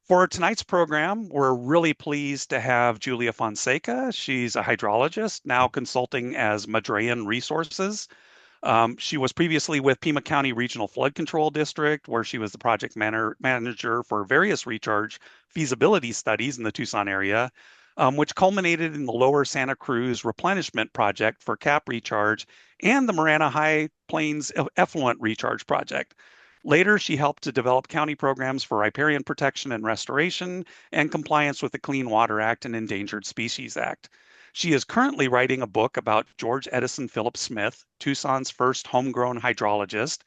For tonight's program, we're really pleased to have Julia Fonseca. She's a hydrologist, now consulting as Madrayan Resources. She was previously with Pima County Regional Flood Control District, where she was the project manager for various recharge feasibility studies in the Tucson area, which culminated in the Lower Santa Cruz replenishment project for CAP recharge and the Marana High Plains effluent recharge project. Later, she helped to develop county programs for riparian protection and restoration and compliance with the Clean Water Act and Endangered Species Act. She is currently writing a book about George Edison Phillips Smith, Tucson's first homegrown hydrologist.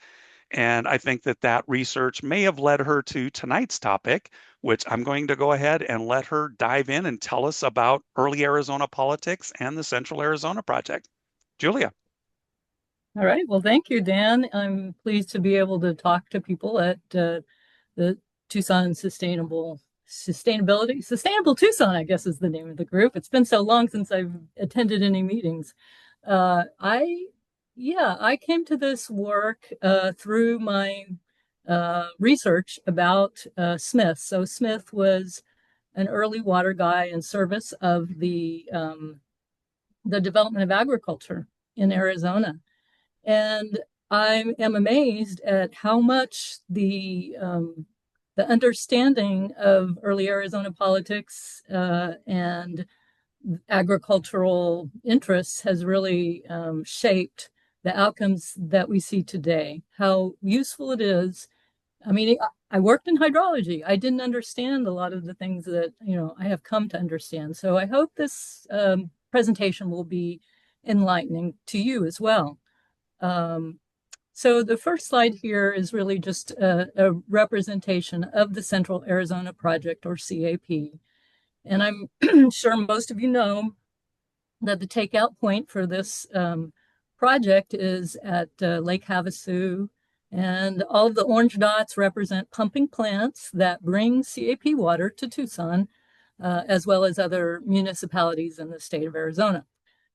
And I think that research may have led her to tonight's topic, which I'm going to go ahead and let her dive in and tell us about early Arizona politics and the Central Arizona Project. Julia. All right. Well, thank you, Dan. I'm pleased to be able to talk to people at the Tucson Sustainable Tucson, I guess is the name of the group. It's been so long since I've attended any meetings. I came to this work through my research about Smith. So Smith was an early water guy in service of the development of agriculture in Arizona. And I am amazed at how much the understanding of early Arizona politics and agricultural interests has really shaped the outcomes that we see today. How useful it is. I mean, I worked in hydrology. I didn't understand a lot of the things that I have come to understand. So I hope this presentation will be enlightening to you as well. So the first slide here is really just a representation of the Central Arizona Project, or CAP. And I'm sure most of you know that the takeout point for this project is at Lake Havasu. And all of the orange dots represent pumping plants that bring CAP water to Tucson, as well as other municipalities in the state of Arizona.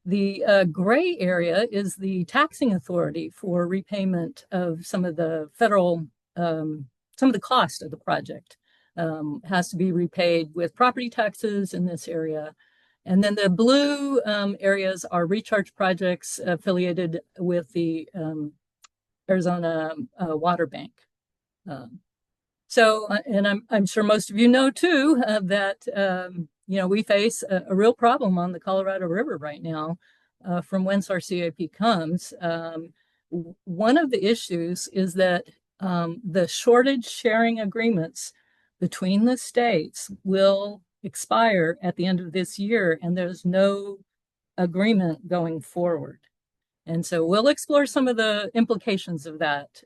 The gray area is the taxing authority for repayment of some of the federal, some of the cost of the project. Has to be repaid with property taxes in this area. And then the blue areas are recharge projects affiliated with the Arizona Water Bank. And I'm sure most of you know too that we face a real problem on the Colorado River right now, from whence our CAP comes. One of the issues is that the shortage sharing agreements between the states will expire at the end of this year, and there's no agreement going forward. And so we'll explore some of the implications of that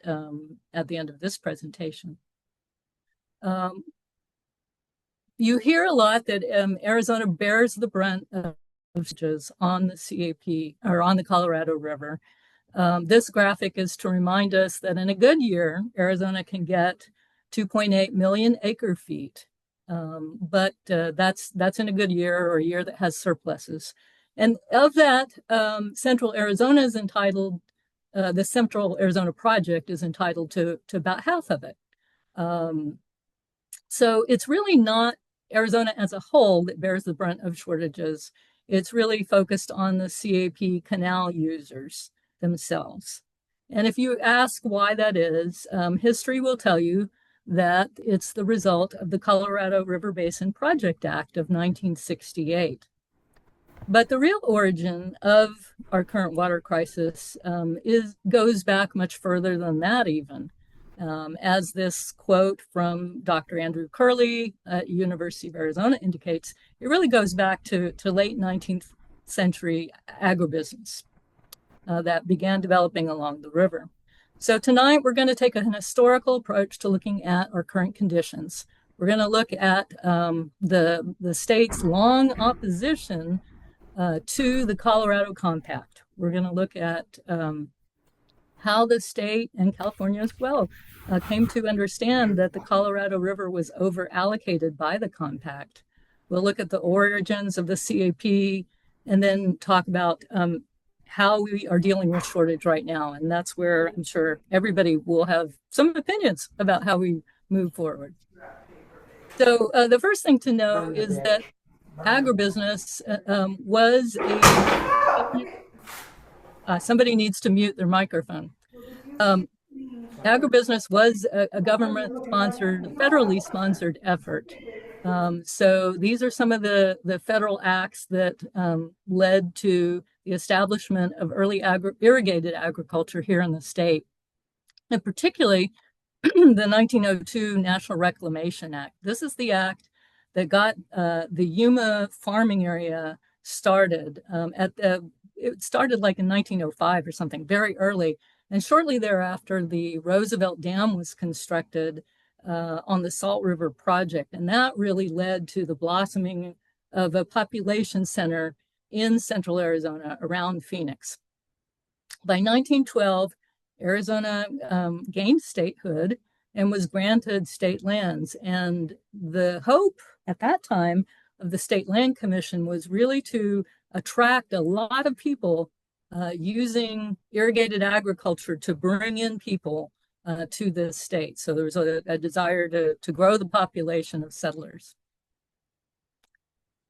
at the end of this presentation. You hear a lot that Arizona bears the brunt of damages on the CAP, or on the Colorado River. This graphic is to remind us that in a good year, Arizona can get 2.8 million acre feet. But that's in a good year, or a year that has surpluses. And of that, Central Arizona is entitled, the Central Arizona Project is entitled to about half of it. So it's really not Arizona as a whole that bears the brunt of shortages. It's really focused on the CAP canal users themselves. And if you ask why that is, history will tell you that it's the result of the Colorado River Basin Project Act of 1968. But the real origin of our current water crisis goes back much further than that even. As this quote from Dr. Andrew Curley at University of Arizona indicates, it really goes back to late 19th century agribusiness that began developing along the river. So tonight we're going to take an historical approach to looking at our current conditions. We're going to look at the state's long opposition to the Colorado Compact. We're going to look at how the state and California as well came to understand that the Colorado River was over allocated by the compact. We'll look at the origins of the CAP and then talk about how we are dealing with shortage right now. And that's where I'm sure everybody will have some opinions about how we move forward. So the first thing to know is that agribusiness was a government. Somebody needs to mute their microphone. Um, Agribusiness was a government-sponsored, federally sponsored effort. So these are some of the federal acts that led to the establishment of early irrigated agriculture here in the state, and particularly the 1902 National Reclamation Act. This is the act that got the Yuma farming area started. It started like in 1905 or something, very early. And shortly thereafter, the Roosevelt Dam was constructed on the Salt River Project. And that really led to the blossoming of a population center in central Arizona around Phoenix. By 1912, Arizona gained statehood and was granted state lands. And the hope at that time of the State Land Commission was really to attract a lot of people using irrigated agriculture to bring in people to the state. So there was a desire to grow the population of settlers.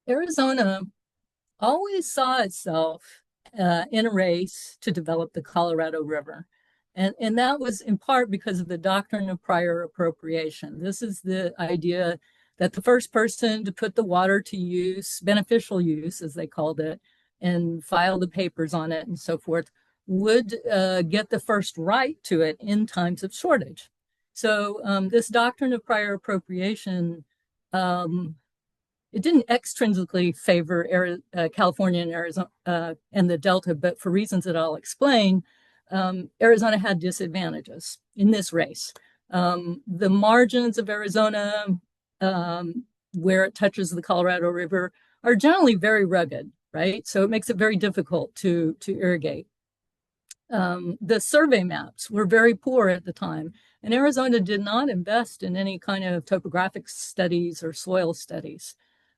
Arizona always saw itself in a race to develop the Colorado River. And that was in part because of the doctrine of prior appropriation. This is the idea that the first person to put the water to use, beneficial use, as they called it, and file the papers on it and so forth, would get the first right to it in times of shortage. So this doctrine of prior appropriation it didn't extrinsically favor California and Arizona and the Delta, but for reasons that I'll explain, Arizona had disadvantages in this race. The margins of Arizona, where it touches the Colorado River, are generally very rugged, right? So it makes it very difficult to irrigate. The survey maps were very poor at the time, and Arizona did not invest in any kind of topographic studies or soil studies.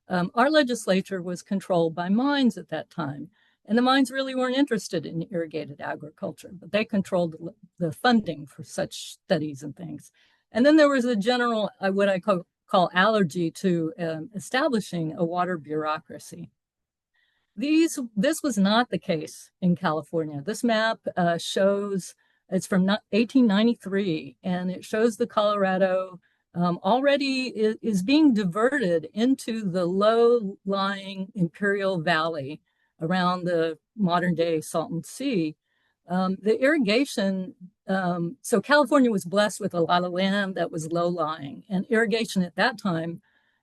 Our legislature was controlled by mines at that time, and the mines really weren't interested in irrigated agriculture, but they controlled the funding for such studies and things. And then there was a general, what I call allergy to establishing a water bureaucracy. This was not the case in California. This map shows, it's from 1893, and it shows the Colorado already is being diverted into the low-lying Imperial Valley around the modern-day Salton Sea. The irrigation, so California was blessed with a lot of land that was low-lying, and irrigation at that time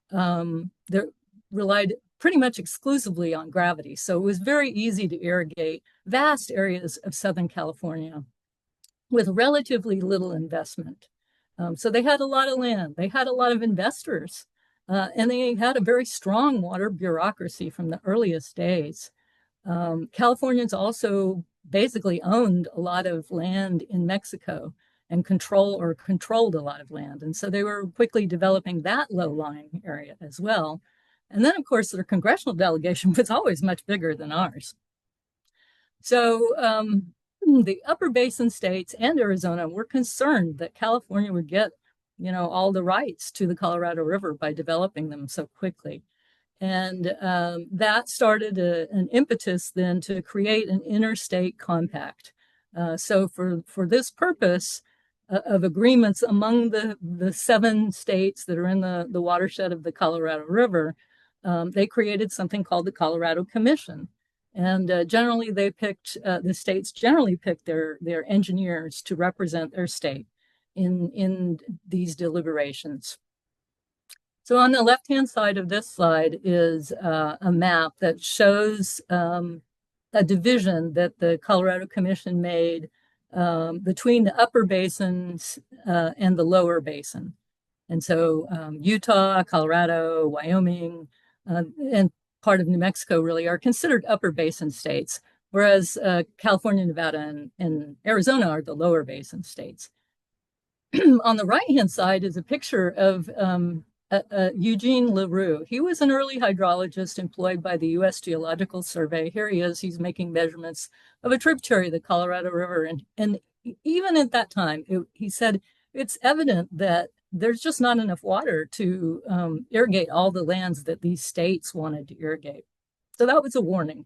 there relied pretty much exclusively on gravity. So it was very easy to irrigate vast areas of Southern California with relatively little investment. So they had a lot of land, they had a lot of investors, and they had a very strong water bureaucracy from the earliest days. Californians also basically owned a lot of land in Mexico and controlled a lot of land. And so they were quickly developing that low-lying area as well. And then, of course, their congressional delegation was always much bigger than ours. So the upper basin states and Arizona were concerned that California would get, all the rights to the Colorado River by developing them so quickly. And that started an impetus then to create an interstate compact. So for this purpose of agreements among the 7 states that are in the watershed of the Colorado River, they created something called the Colorado Commission. And generally, the states generally picked their engineers to represent their state in these deliberations. So on the left-hand side of this slide is a map that shows a division that the Colorado Commission made between the upper basins and the lower basin. And so Utah, Colorado, Wyoming, and part of New Mexico really are considered upper basin states, whereas California, Nevada, and Arizona are the lower basin states. On the right-hand side is a picture of Eugene LaRue. He was an early hydrologist employed by the U.S. Geological Survey. Here he is, he's making measurements of a tributary of the Colorado River. And even at that time, he said, it's evident that there's just not enough water to irrigate all the lands that these states wanted to irrigate. So that was a warning.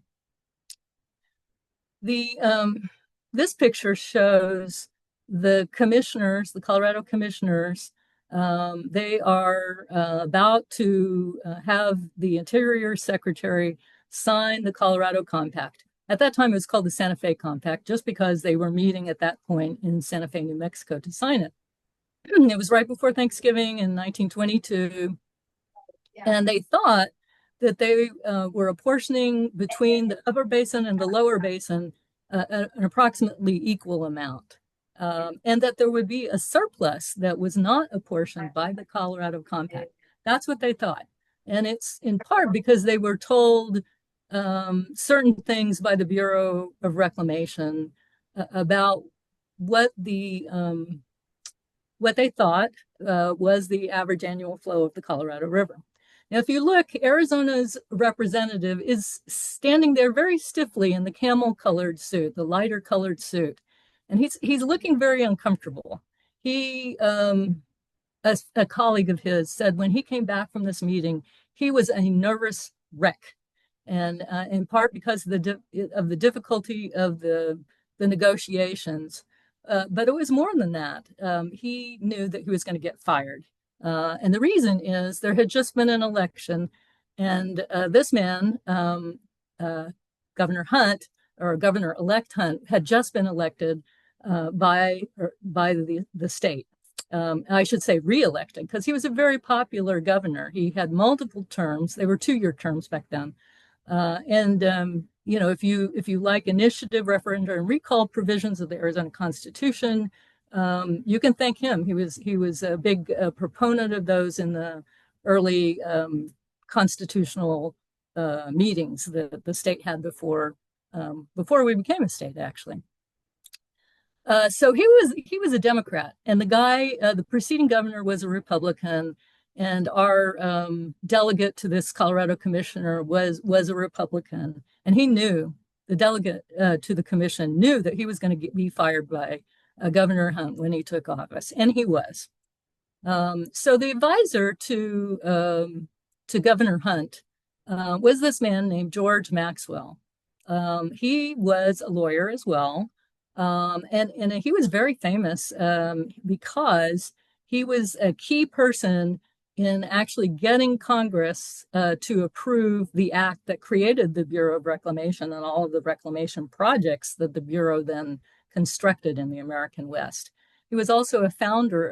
This picture shows the commissioners, the Colorado commissioners. They are about to have the Interior Secretary sign the Colorado Compact. At that time, it was called the Santa Fe Compact, just because they were meeting at that point in Santa Fe, New Mexico, to sign it. It was right before Thanksgiving in 1922, and they thought that they were apportioning between the upper basin and the lower basin an approximately equal amount, and that there would be a surplus that was not apportioned by the Colorado Compact. That's what they thought. And it's in part because they were told certain things by the Bureau of Reclamation about what what they thought was the average annual flow of the Colorado River. Now, if you look, Arizona's representative is standing there very stiffly in the camel-colored suit, the lighter-colored suit, and he's looking very uncomfortable. A colleague of his said when he came back from this meeting, he was a nervous wreck, and in part because of the difficulty of the negotiations. But it was more than that. He knew that he was going to get fired. And the reason is there had just been an election, and this man, Governor Hunt, or Governor-elect Hunt, had just been elected by the state. I should say re-elected, because he was a very popular governor. He had multiple terms. They were 2-year terms back then. You know, if you like initiative, referendum, and recall provisions of the Arizona Constitution, you can thank him. He was a big proponent of those in the early constitutional meetings that the state had before we became a state, actually. So he was a Democrat, and the preceding governor was a Republican, and our delegate to this Colorado commissioner was a Republican, and he knew, the delegate to the commission knew that he was going to be fired by Governor Hunt when he took office, and he was. So the advisor to Governor Hunt was this man named George Maxwell. He was a lawyer as well, and he was very famous because he was a key person in actually getting Congress to approve the act that created the Bureau of Reclamation and all of the reclamation projects that the Bureau then constructed in the American West. He was also a founder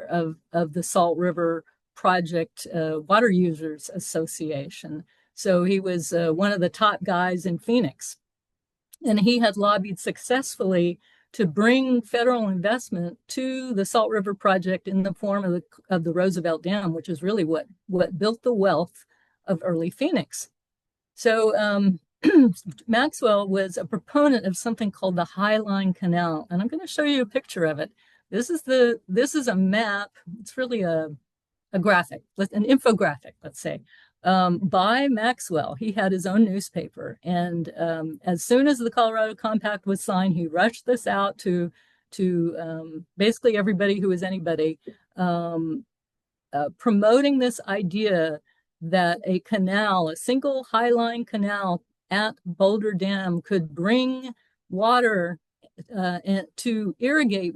of the Salt River Project Water Users Association. So he was one of the top guys in Phoenix. And he had lobbied successfully to bring federal investment to the Salt River Project in the form of the Roosevelt Dam, which is really what built the wealth of early Phoenix. So Maxwell was a proponent of something called the Highline Canal, and I'm going to show you a picture of it. This is a map. It's really a graphic, an infographic, let's say, by Maxwell. He had his own newspaper, and as soon as the Colorado Compact was signed, he rushed this out to basically everybody who was anybody, promoting this idea that a canal, a single highline canal at Boulder Dam, could bring water to irrigate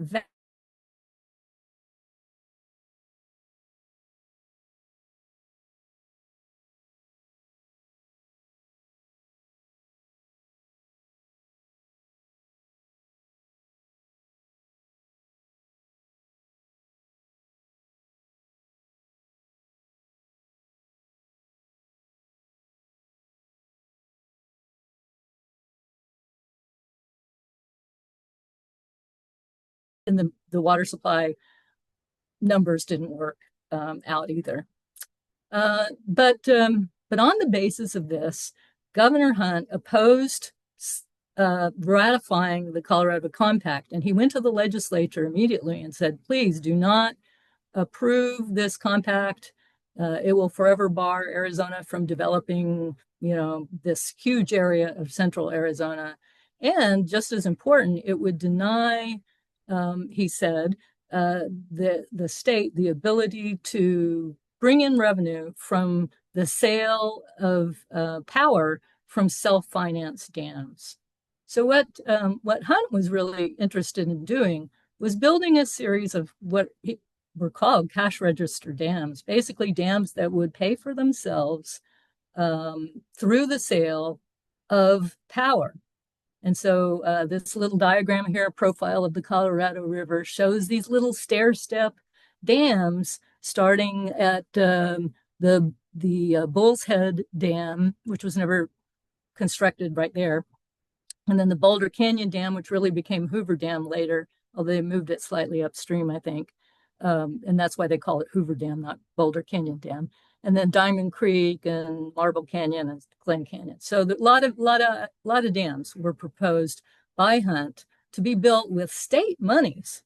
and the water supply numbers didn't work out either. But on the basis of this, Governor Hunt opposed ratifying the Colorado Compact, and he went to the legislature immediately and said, please do not approve this compact. It will forever bar Arizona from developing, this huge area of central Arizona. And just as important, it would deny, he said, the state the ability to bring in revenue from the sale of power from self-financed dams. So what Hunt was really interested in doing was building a series of what were called cash register dams, basically dams that would pay for themselves through the sale of power. And so this little diagram here, profile of the Colorado River, shows these little stair-step dams starting at the Bull's Head Dam, which was never constructed right there, and then the Boulder Canyon Dam, which really became Hoover Dam later, although they moved it slightly upstream, I think. And that's why they call it Hoover Dam, not Boulder Canyon Dam. And then Diamond Creek and Marble Canyon and Glen Canyon. So a lot of dams were proposed by Hunt to be built with state monies.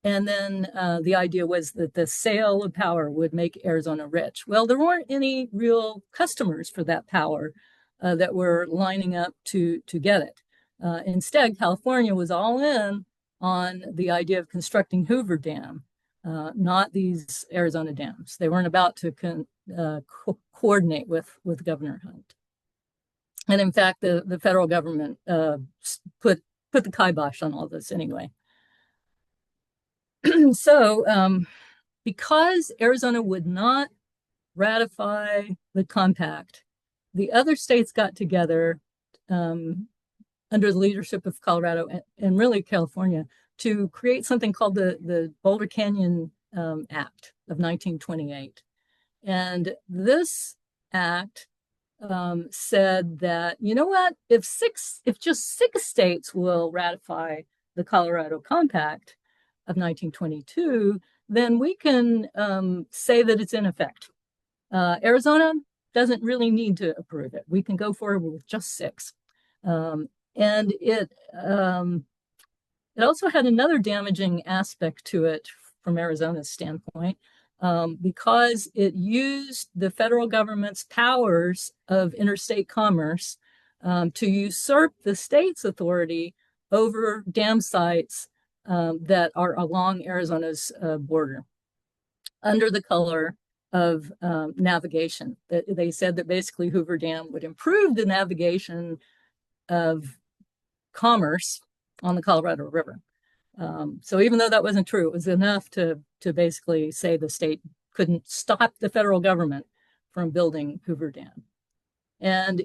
And then the idea was that the sale of power would make Arizona rich. Well, there weren't any real customers for that power that were lining up to get it. Instead, California was all in on the idea of constructing Hoover Dam, not these Arizona dams. They weren't about to coordinate with Governor Hunt. And in fact, the federal government put the kibosh on all this anyway. So because Arizona would not ratify the compact, the other states got together under the leadership of Colorado and really California to create something called the Boulder Canyon Act of 1928. And this act said that, you know what, if just six states will ratify the Colorado Compact of 1922, then we can say that it's in effect. Arizona doesn't really need to approve it. We can go forward with just six. And it also had another damaging aspect to it from Arizona's standpoint, because it used the federal government's powers of interstate commerce to usurp the state's authority over dam sites that are along Arizona's border under the color of navigation. They said that basically Hoover Dam would improve the navigation of commerce on the Colorado River. So even though that wasn't true, it was enough to basically say the state couldn't stop the federal government from building Hoover Dam. And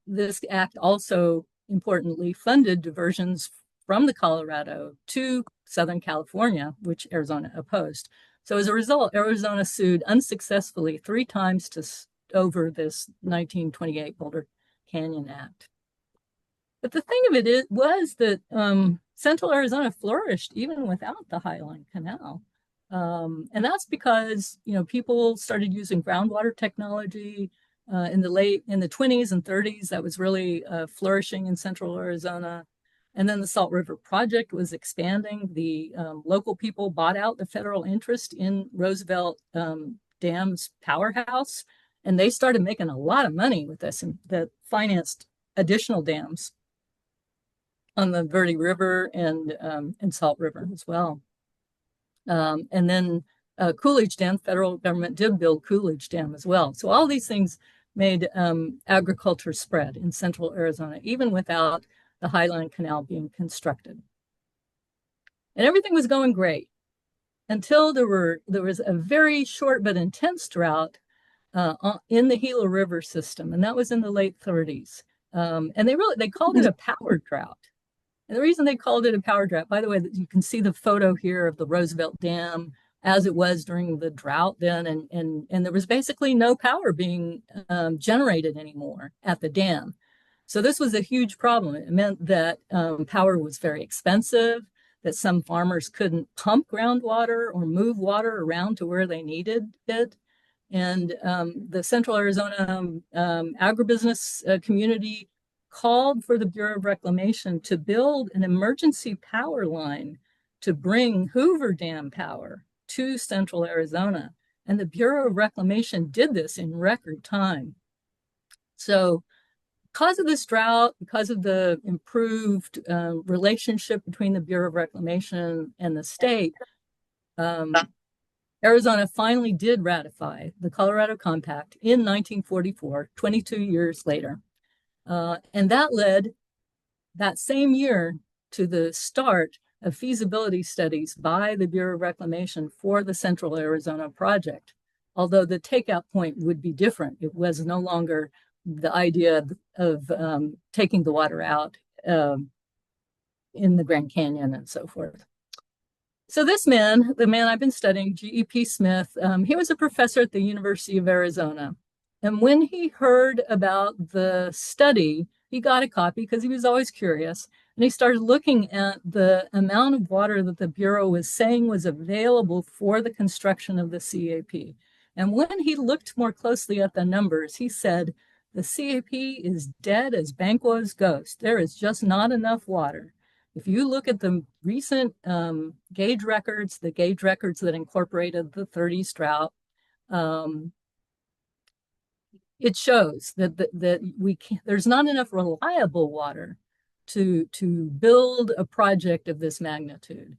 this act also importantly funded diversions from the Colorado to Southern California, which Arizona opposed. So as a result, Arizona sued unsuccessfully 3 times over this 1928 Boulder Canyon Act. But the thing of it was that Central Arizona flourished even without the Highline Canal. And that's because, people started using groundwater technology in the 20s and 30s. That was really flourishing in Central Arizona. And then the Salt River Project was expanding. The local people bought out the federal interest in Roosevelt Dam's powerhouse, and they started making a lot of money with this, and that financed additional dams on the Verde River and Salt River as well. And then Coolidge Dam, federal government did build Coolidge Dam as well. So all these things made agriculture spread in Central Arizona, even without the Highline Canal being constructed. And everything was going great until there was a very short but intense drought in the Gila River system, and that was in the late 30s. And they called it a power drought. And the reason they called it a power drought, by the way, you can see the photo here of the Roosevelt Dam as it was during the drought then, and there was basically no power being generated anymore at the dam. So this was a huge problem. It meant that power was very expensive, that some farmers couldn't pump groundwater or move water around to where they needed it. And the Central Arizona agribusiness community called for the Bureau of Reclamation to build an emergency power line to bring Hoover Dam power to Central Arizona. And the Bureau of Reclamation did this in record time. So because of this drought, because of the improved relationship between the Bureau of Reclamation and the state, um, Arizona finally did ratify the Colorado Compact in 1944, 22 years later. And that led that same year to the start of feasibility studies by the Bureau of Reclamation for the Central Arizona project. Although the takeout point would be different. It was no longer the idea of taking the water out in the Grand Canyon and so forth. So this man, the man I've been studying, G.E.P. Smith, he was a professor at the University of Arizona. And when he heard about the study, he got a copy because he was always curious. And he started looking at the amount of water that the Bureau was saying was available for the construction of the CAP. And when he looked more closely at the numbers, he said, the CAP is dead as Banquo's ghost. There is just not enough water. If you look at the recent gauge records, the gauge records that incorporated the 30s drought, it shows that there's not enough reliable water to build a project of this magnitude.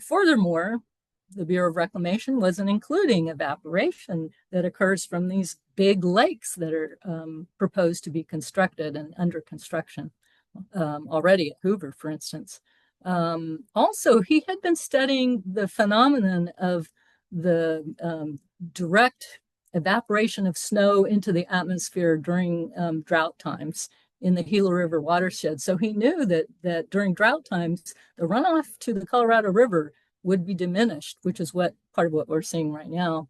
Furthermore, the Bureau of Reclamation wasn't including evaporation that occurs from these big lakes that are proposed to be constructed and under construction already at Hoover, for instance. Also, he had been studying the phenomenon of the direct evaporation of snow into the atmosphere during drought times in the Gila River watershed. So he knew that during drought times, the runoff to the Colorado River would be diminished, which is part of what we're seeing right now.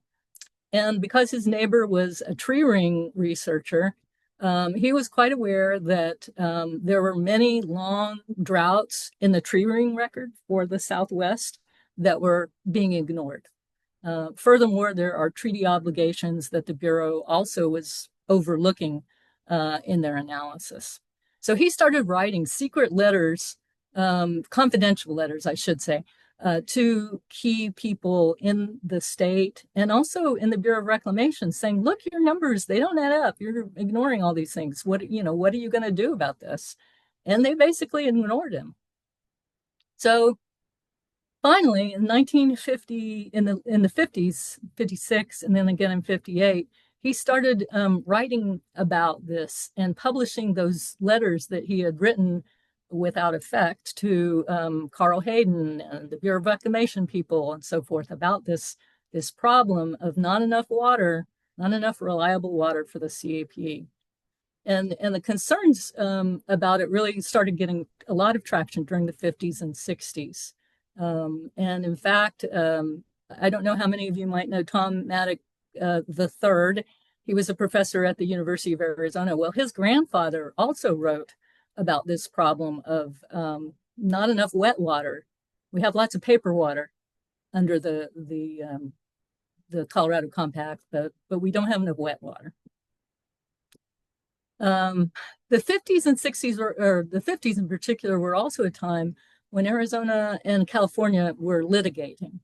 And because his neighbor was a tree ring researcher, he was quite aware that there were many long droughts in the tree ring record for the Southwest that were being ignored. Furthermore, there are treaty obligations that the Bureau also was overlooking in their analysis. So he started writing secret letters, confidential letters, I should say, to key people in the state and also in the Bureau of Reclamation saying, look, your numbers, they don't add up. You're ignoring all these things. What are you going to do about this? And they basically ignored him. So finally, in 1950, in the 50s, 56, and then again in 58, he started writing about this and publishing those letters that he had written without effect to Carl Hayden and the Bureau of Reclamation people and so forth about this problem of not enough water, not enough reliable water for the CAP. And the concerns about it really started getting a lot of traction during the 50s and 60s. And in fact, I don't know how many of you might know Tom Maddock III. He was a professor at the University of Arizona. Well, his grandfather also wrote about this problem of not enough wet water. We have lots of paper water under the Colorado Compact, but we don't have enough wet water. The 50s and 60s, or the 50s in particular, were also a time when Arizona and California were litigating.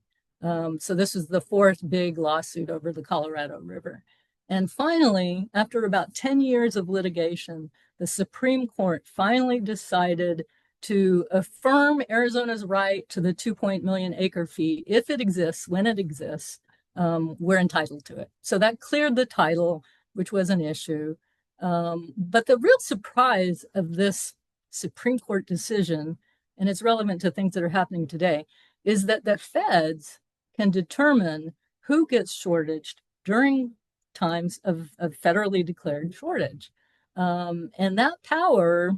So this was the fourth big lawsuit over the Colorado River. And finally, after about 10 years of litigation, the Supreme Court finally decided to affirm Arizona's right to the 2 million acre feet. If it exists, when it exists, we're entitled to it. So that cleared the title, which was an issue. But the real surprise of this Supreme Court decision, and it's relevant to things that are happening today, is that the feds can determine who gets shortaged during times of federally declared shortage. And that power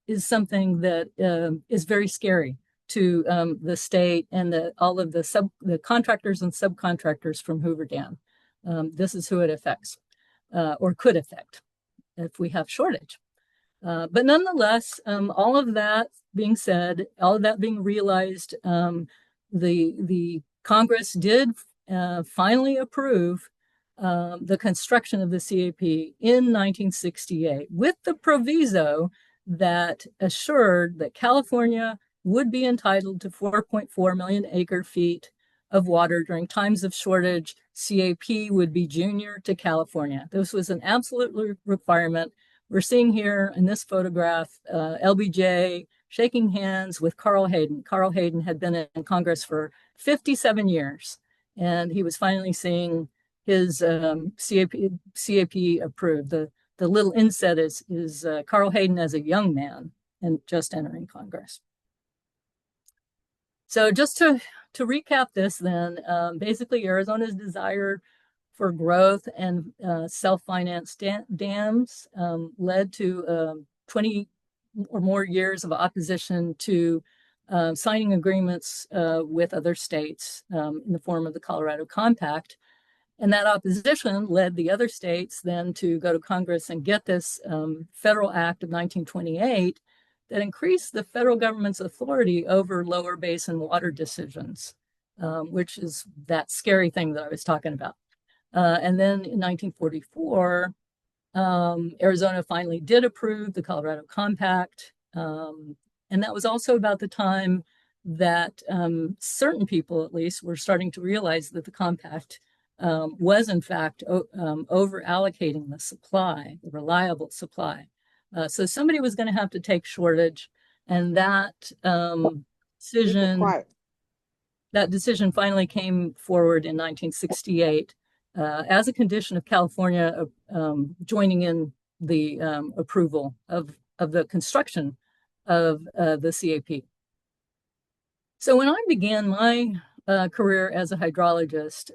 is something that is very scary to the state and all of the contractors and subcontractors from Hoover Dam. This is who it affects or could affect if we have shortage. But nonetheless, all of that being said, all of that being realized, the Congress did finally approve the construction of the CAP in 1968 with the proviso that assured that California would be entitled to 4.4 million acre feet of water during times of shortage. CAP would be junior to California. This was an absolute requirement, we're seeing here in this photograph LBJ shaking hands with Carl Hayden. Carl Hayden had been in Congress for 57 years, and he was finally seeing his CAP approved. The little inset is Carl Hayden as a young man and just entering Congress. So just to recap this then, basically Arizona's desire for growth and self-financed dams led to 20 or more years of opposition to signing agreements with other states in the form of the Colorado Compact. And that opposition led the other states then to go to Congress and get this Federal Act of 1928 that increased the federal government's authority over lower basin water decisions, which is that scary thing that I was talking about. And then in 1944, Arizona finally did approve the Colorado Compact. And that was also about the time that certain people, at least, were starting to realize that the compact was, in fact, over allocating the supply, the reliable supply. So somebody was going to have to take shortage, and decision finally came forward in 1968 as a condition of California joining in the approval of the construction of the CAP. So when I began my career as a hydrologist,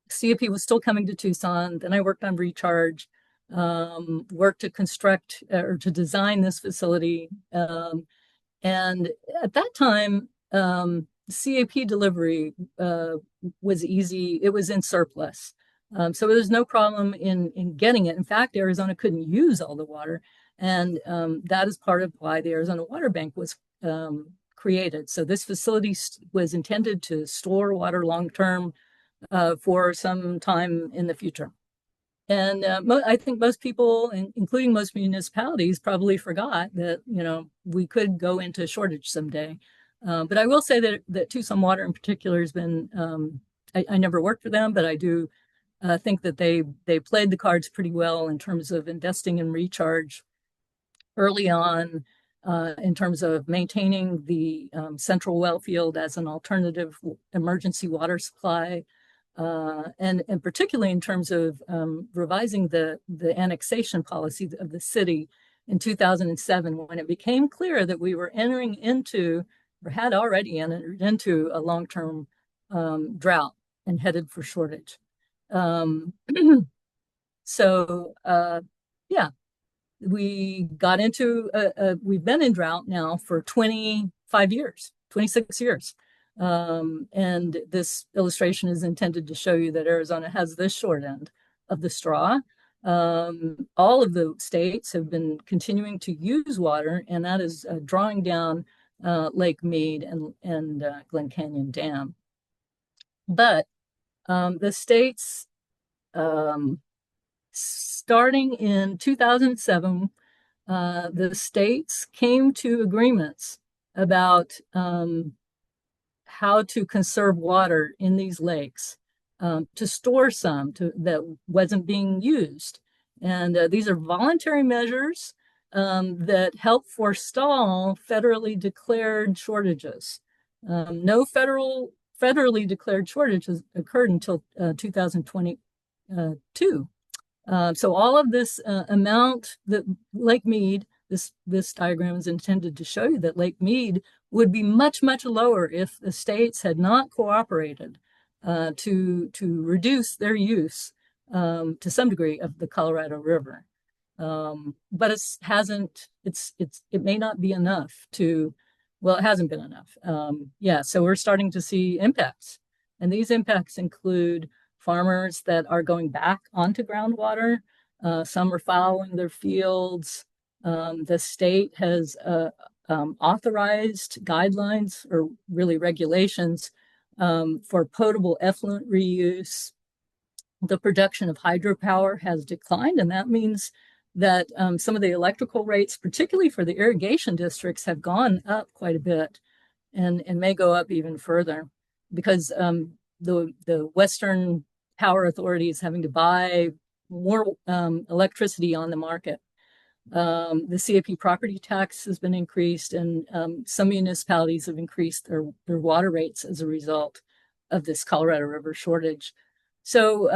CAP was still coming to Tucson. Then I worked on recharge, worked to construct or to design this facility. And at that time, CAP delivery was easy. It was in surplus. So there was no problem in getting it. In fact, Arizona couldn't use all the water. And that is part of why the Arizona Water Bank was created. So this facility was intended to store water long-term for some time in the future. And I think most people, including most municipalities, probably forgot that, we could go into shortage someday. But I will say that Tucson Water in particular has been, I never worked for them, but I do think that they played the cards pretty well in terms of investing in recharge early on, in terms of maintaining the central well field as an alternative emergency water supply, and particularly in terms of revising the annexation policy of the city in 2007, when it became clear that we were entering into, or had already entered into, a long-term drought and headed for shortage. So, yeah, we got into, we've been in drought now for 25 years, 26 years. And this illustration is intended to show you that Arizona has this short end of the straw. All of the states have been continuing to use water, and that is drawing down Lake Mead and Glen Canyon Dam. But the states, starting in 2007, the states came to agreements about how to conserve water in these lakes, to store some that wasn't being used. And these are voluntary measures that help forestall federally declared shortages. No federally declared shortages occurred until 2022. So all of this amount that Lake Mead, this diagram is intended to show you that Lake Mead would be much, much lower if the states had not cooperated to reduce their use to some degree of the Colorado River. But it may not be enough well, it hasn't been enough. So we're starting to see impacts. And these impacts include farmers that are going back onto groundwater. Some are following their fields. The state has authorized guidelines, or really regulations, for potable effluent reuse. The production of hydropower has declined, and that means that some of the electrical rates, particularly for the irrigation districts, have gone up quite a bit, and may go up even further, because the Western Power Authority is having to buy more electricity on the market. The CAP property tax has been increased, and some municipalities have increased their water rates as a result of this Colorado River shortage. So,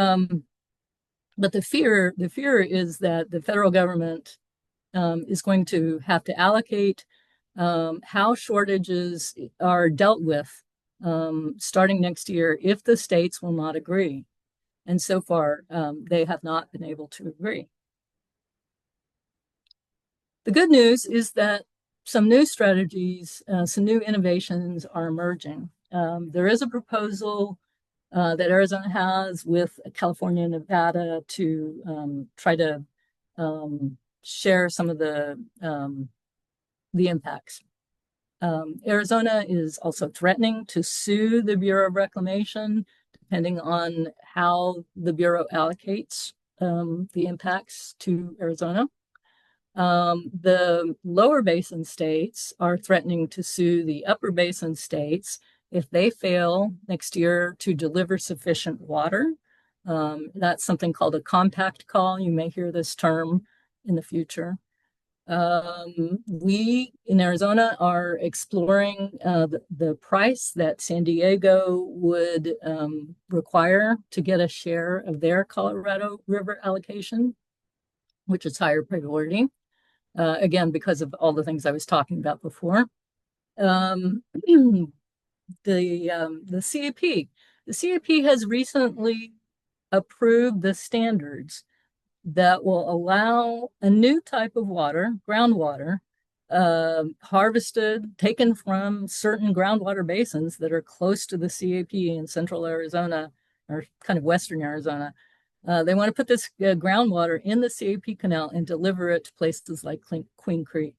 but the fear is that the federal government is going to have to allocate how shortages are dealt with starting next year if the states will not agree. And so far, they have not been able to agree. The good news is that some new strategies, some new innovations are emerging. There is a proposal that Arizona has with California and Nevada to try to share some of the impacts. Arizona is also threatening to sue the Bureau of Reclamation, depending on how the Bureau allocates the impacts to Arizona. The lower basin states are threatening to sue the upper basin states if they fail next year to deliver sufficient water. That's something called a compact call. You may hear this term in the future. We in Arizona are exploring the price that San Diego would require to get a share of their Colorado River allocation, which is higher priority. Again, because of all the things I was talking about before. The CAP. The CAP has recently approved the standards that will allow a new type of water, groundwater, harvested, taken from certain groundwater basins that are close to the CAP in central Arizona or kind of western Arizona. They want to put this groundwater in the CAP canal and deliver it to places like Queen Creek.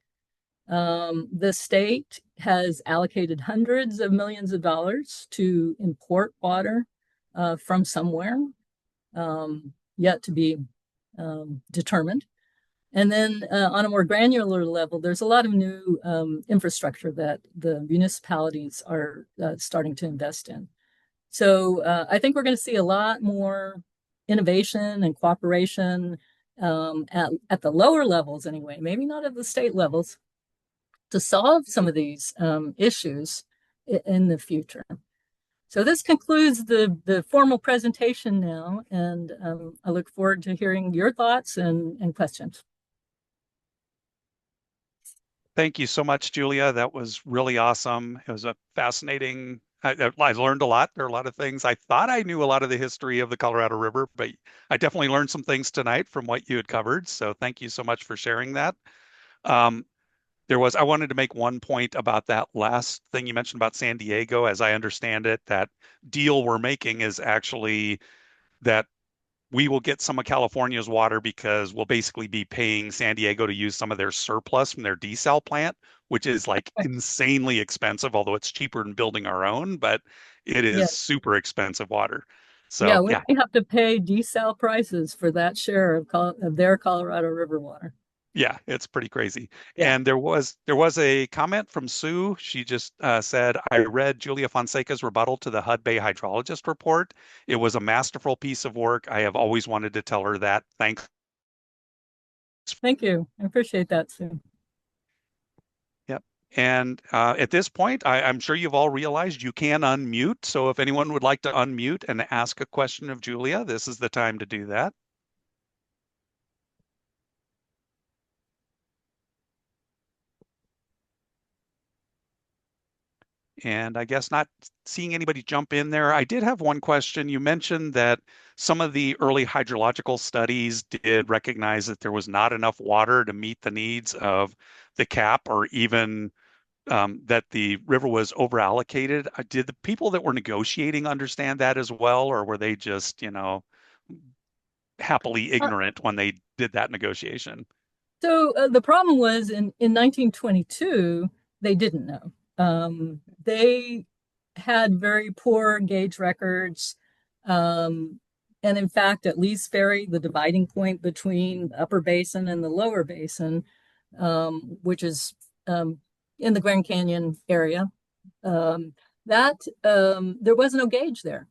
The state has allocated hundreds of millions of dollars to import water from somewhere, yet to be determined. And then on a more granular level, there's a lot of new infrastructure that the municipalities are starting to invest in. So I think we're going to see a lot more innovation and cooperation at the lower levels anyway, maybe not at the state levels, to solve some of these issues in the future. So this concludes the formal presentation now, and I look forward to hearing your thoughts and questions. Thank you so much, Julia. That was really awesome. It was a fascinating. I learned a lot. There are a lot of things. I thought I knew a lot of the history of the Colorado River, but I definitely learned some things tonight from what you had covered. So thank you so much for sharing that. Um, I wanted to make one point about that last thing you mentioned about San Diego. As I understand it, that deal we're making is actually that we will get some of California's water because we'll basically be paying San Diego to use some of their surplus from their desal plant, which is like insanely expensive, although it's cheaper than building our own, but it Yeah, is super expensive water. yeah, So we yeah, may have to pay desal prices for that share of their Colorado River water. yeah, it's pretty crazy. Yeah, And there was a comment from Sue. She just said, "I read Julia Fonseca's rebuttal to the HUD Bay hydrologist report. It was a masterful piece of work. I have always wanted to tell her that. Thanks." thank you. I appreciate that, Sue. Yep. And at this point, I'm sure you've all realized you can unmute. So if anyone would like to unmute and ask a question of Julia, this is the time to do that. And I guess not seeing anybody jump in there. I did have one question. You mentioned that some of the early hydrological studies did recognize that there was not enough water to meet the needs of the cap or even that the river was overallocated. Did the people that were negotiating understand that as well, or were they just, happily Uh, ignorant when they did that negotiation? So the problem was in 1922, they didn't know. They had very poor gauge records. Um, and in fact, at Lee's Ferry, the dividing point between the upper basin and the lower basin, which is in the Grand Canyon area, that there was no gauge there.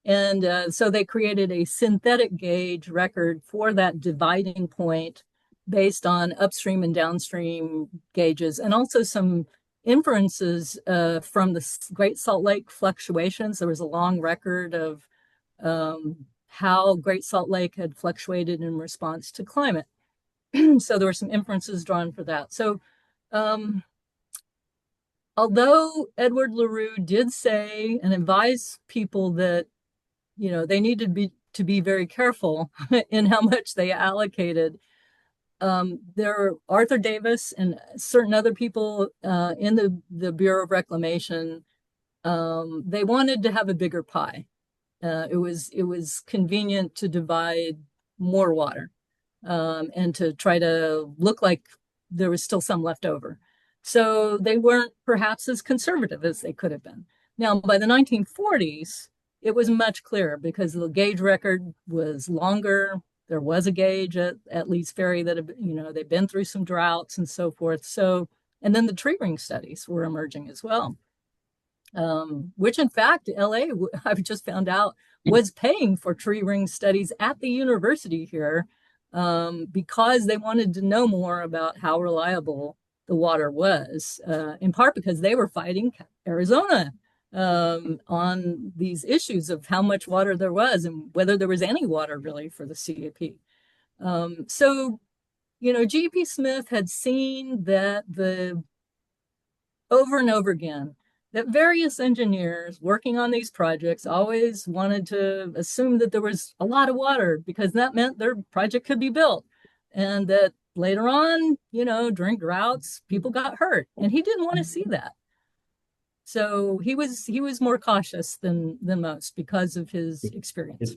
And so they created a synthetic gauge record for that dividing point based on upstream and downstream gauges, and also some inferences from the Great Salt Lake fluctuations. There was a long record of how Great Salt Lake had fluctuated in response to climate. So there were some inferences drawn for that. So although Edward LaRue did say and advise people that they needed to be very careful in how much they allocated, there Arthur Davis and certain other people in the Bureau of Reclamation, they wanted to have a bigger pie. It was convenient to divide more water, and to try to look like there was still some left over. So they weren't perhaps as conservative as they could have been. Now, by the 1940s, it was much clearer because the gauge record was longer. There was a gauge at Lee's Ferry that they've been through some droughts and so forth. So, and then the tree ring studies were emerging as well, which in fact, LA, I've just found out, was paying for tree ring studies at the university here, because they wanted to know more about how reliable the water was, in part because they were fighting Arizona on these issues of how much water there was and whether there was any water really for the CAP. So, G.P. Smith had seen that over and over again, that various engineers working on these projects always wanted to assume that there was a lot of water because that meant their project could be built. And that later on, during droughts, people got hurt. And he didn't want to see that. So he was more cautious than most because of his experience.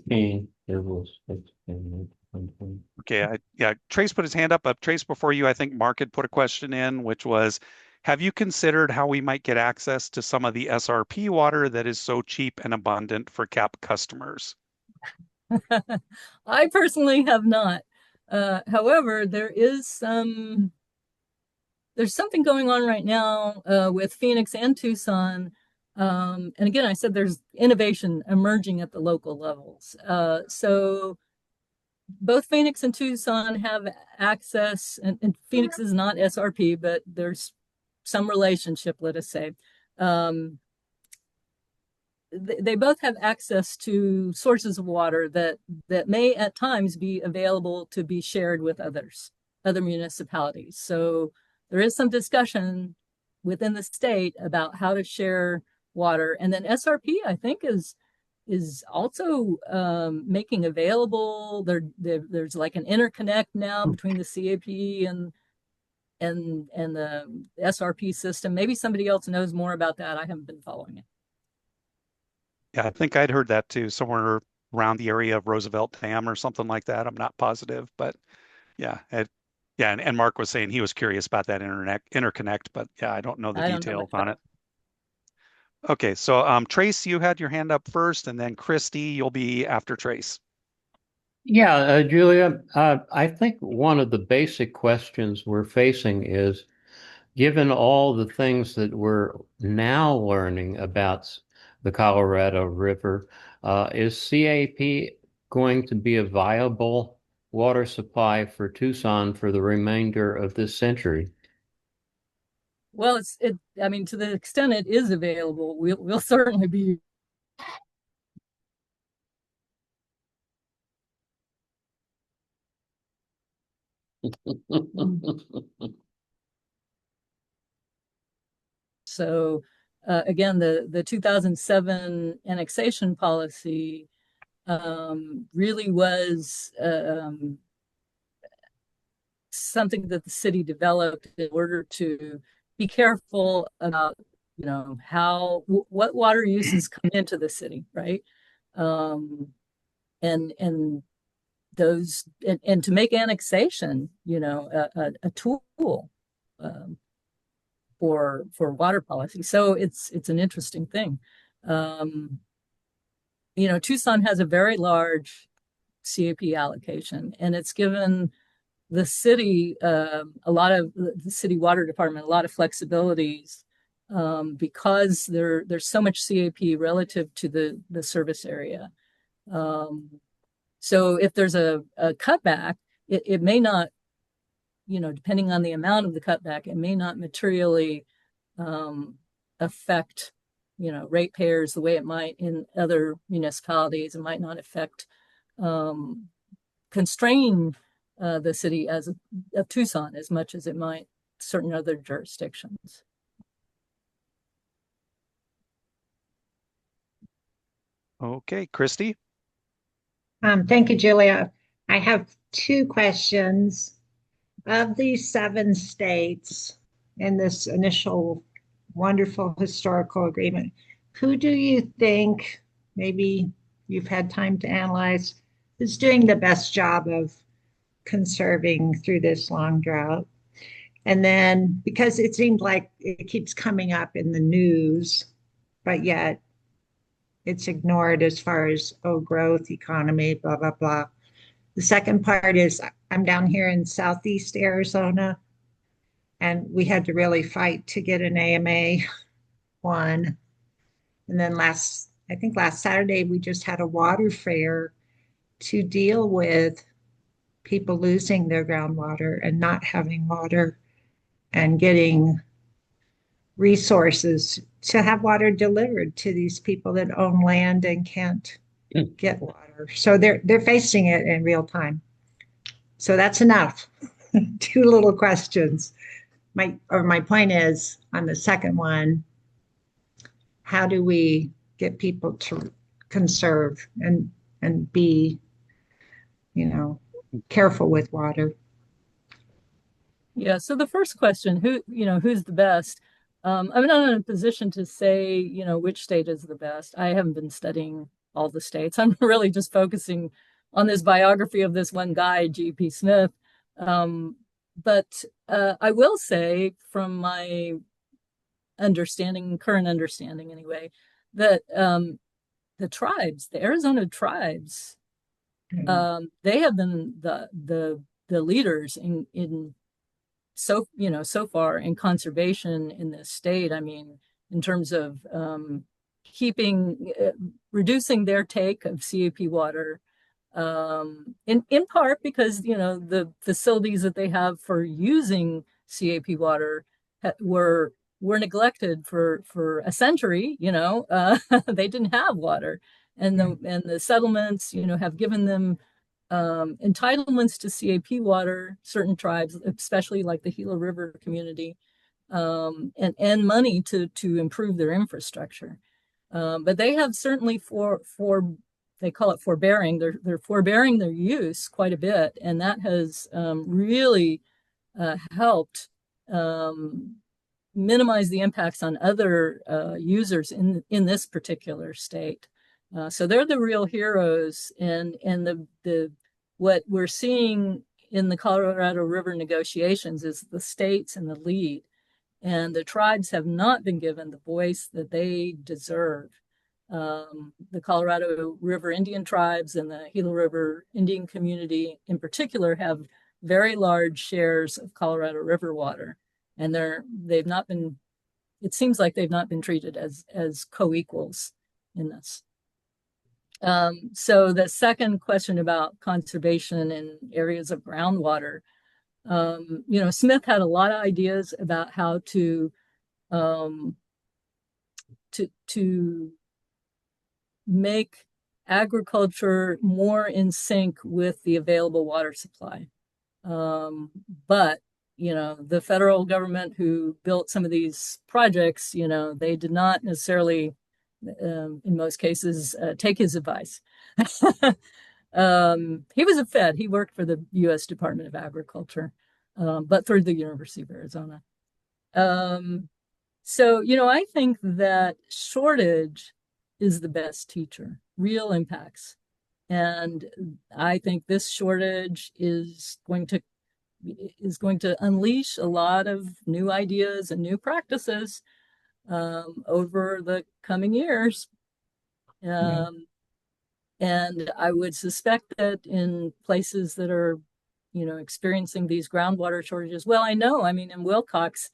Okay, yeah, Trace put his hand up. Trace, before you, I think Mark had put a question in, which was, have you considered how we might get access to some of the SRP water that is so cheap and abundant for CAP customers? I personally have not. However, there's something going on right now with Phoenix and Tucson. And again, I said there's innovation emerging at the local levels. So both Phoenix and Tucson have access, and Phoenix is not SRP, but there's some relationship, let us say. They both have access to sources of water that may at times be available to be shared with other municipalities. So there is some discussion within the state about how to share water. And then SRP, I think, is also making available. There's like an interconnect now between the CAP and the SRP system. Maybe somebody else knows more about that. I haven't been following it. Yeah, I think I'd heard that too, somewhere around the area of Roosevelt Dam or something like that. I'm not positive, but yeah, yeah, and Mark was saying he was curious about that interconnect, but yeah, I don't know the I don't know details much on about it. it. Okay, so Trace, you had your hand up first, and then Christy, you'll be after Trace. Yeah, Julia, I think one of the basic questions we're facing is, given all the things that we're now learning about the Colorado River, is CAP going to be a viable water supply for Tucson for the remainder of this century? Well, I mean, to the extent it is available, we'll certainly be. So, again, the 2007 annexation policy really was something that the city developed in order to be careful about, what water uses come into the city, right? Um, and those and to make annexation, a tool um, for water policy. So it's an interesting thing. Um, Tucson has a very large CAP allocation, and it's given the city a lot of the city water department a lot of flexibilities because there's so much CAP relative to the service area. So if there's a cutback, it may not, depending on the amount of the cutback, it may not materially affect, ratepayers the way it might in other municipalities. It might not affect, constrain the city of Tucson as much as it might certain other jurisdictions. Okay, Christy. Thank you, Julia. I have two questions. Of these 7 states in this initial wonderful historical agreement, who do you think, maybe you've had time to analyze, is doing the best job of conserving through this long drought? And then, because it seems like it keeps coming up in the news, but yet it's ignored as far as, oh, growth, economy, blah, blah, blah. The second part is I'm down here in Southeast Arizona, and we had to really fight to get an AMA one. And then I think last Saturday, we just had a water fair to deal with people losing their groundwater and not having water and getting resources to have water delivered to these people that own land and can't get water. So they're facing it in real time. So that's enough. Two little questions. My point is on the second one, how do we get people to conserve and be, careful with water? Yeah. So the first question, who's the best? I'm not in a position to say, which state is the best. I haven't been studying all the states. I'm really just focusing on this biography of this one guy, G.P. Smith. But I will say, from my current understanding anyway, that the Arizona tribes, they have been the leaders in so far in conservation in this state. I mean, in terms of reducing their take of CAP water, in part because the facilities that they have for using CAP water were neglected for a century. They didn't have water, and the settlements have given them entitlements to CAP water, certain tribes, especially like the Gila River community, and money to improve their infrastructure. But they have certainly they call it forbearing. They're forbearing their use quite a bit, and that has really helped minimize the impacts on other users in this particular state. So they're the real heroes, and the what we're seeing in the Colorado River negotiations is the states in the lead, and the tribes have not been given the voice that they deserve. The Colorado River Indian tribes and the Gila River Indian community in particular have very large shares of Colorado River water, and it seems like they've not been treated as co-equals in this. So the second question about conservation in areas of groundwater, Smith had a lot of ideas about how to make agriculture more in sync with the available water supply. But the federal government who built some of these projects, they did not necessarily, in most cases, take his advice. He was a Fed. He worked for the U.S. Department of Agriculture, but through the University of Arizona. So, I think that shortage is the best teacher, real impacts. And I think this shortage is going to unleash a lot of new ideas and new practices over the coming years. And I would suspect that in places that are, experiencing these groundwater shortages, well, I mean, in Wilcox,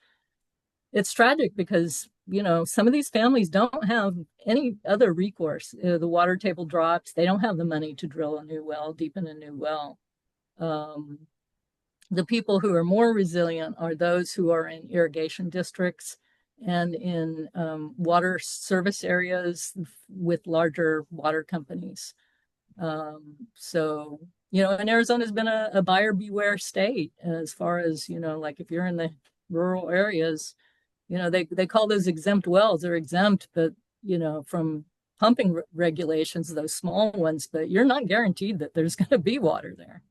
it's tragic because some of these families don't have any other recourse. The water table drops. They don't have the money to drill a new well, deepen a new well. The people who are more resilient are those who are in irrigation districts and in water service areas with larger water companies. So, and Arizona's been a buyer beware state as far as, like if you're in the rural areas, they call those exempt wells. They're exempt, but, from pumping regulations, those small ones, but you're not guaranteed that there's going to be water there.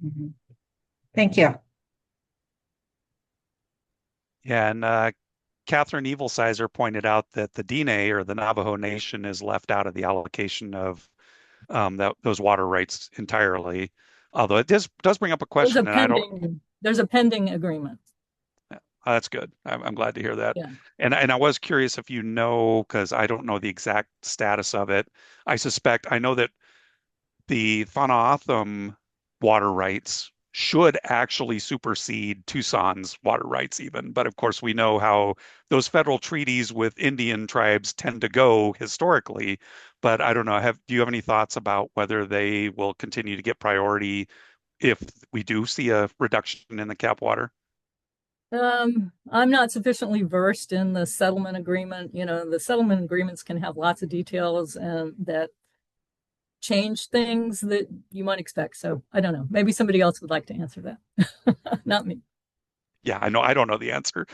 Mhm. Thank you. Yeah, and Catherine Evilsizer pointed out that the Dine or the Navajo Nation is left out of the allocation of those water rights entirely. Although it does bring up a question, and I don't. There's a pending agreement. That's good. I'm glad to hear that. Yeah. And I was curious if you know, because I don't know the exact status of it. I know that the Whana'atham water rights should actually supersede Tucson's water rights even. But of course, we know how those federal treaties with Indian tribes tend to go historically. But I don't know, do you have any thoughts about whether they will continue to get priority if we do see a reduction in the cap water? I'm not sufficiently versed in the settlement agreement. The settlement agreements can have lots of details and that change things that you might expect. So I don't know. Maybe somebody else would like to answer that. Not me. Yeah, I know. I don't know the answer.